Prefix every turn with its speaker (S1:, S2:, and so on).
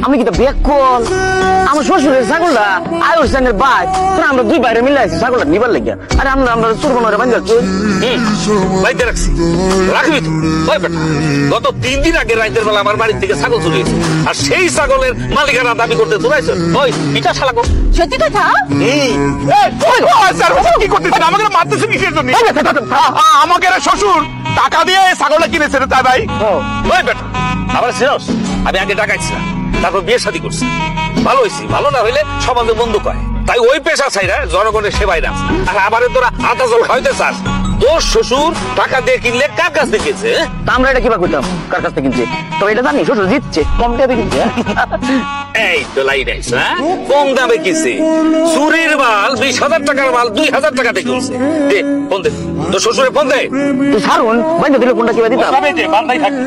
S1: আমি কি তো বেকল আমার শ্বশুরের ছাগলটা আয়ুষ সেনের ভাই আমরা দুই বাইরে মিলে আছি ছাগলটা নিবার লেগে আরে আমরা চোর বানারে বান্ধা
S2: বাইতে রাখছি রাখবি তো ওই বেটা গত 3 দিন আগে রাতের বেলা আমার বাড়ির থেকে ছাগল চুরি হয়েছে আর সেই ছাগলের মালিকানা দাবি করতে তোরাইছো ওই পিঠা শালাকো
S3: সত্যি কথা
S4: কি করতেছেন আমাকে মারতেছেন কিসের জন্য আমাকে শ্বশুর টাকা দিয়ে ছাগলটা কিনেছে তাই ভাই
S2: ওই বেটা আবার সিরাস আমি আগে টাকাইছিলাম তারপর বিয়ে শাদী করছি ভালো হয়েছি ভালো না হইলে সমাজে বন্ধু কয় তাই ওই পেশা চাইরা জনগণের সেবাই না আর আবার তোরা আটা জল খাইতে চাস তোর শ্বশুর টাকা দিয়ে কিনলে কার কাছ থেকে কিনছে
S1: আমরা এটা কিবা করতাম কার কাছ থেকে কিনছে তো এটা জানি শ্বশুর জিতছে কম টাকা কিনছে
S2: এই তো লাই নাই কম দামে কিনছে চুরির মাল 20,000 টাকার মাল 2,000 টাকা দিয়ে কিনছে দে ফোন দে তোর শ্বশুরে ফোন দে
S1: তুই ছাড়ুন বাইন্দা দিলে কোনটা কিবা দিতাম
S4: বান্ধাই থাকে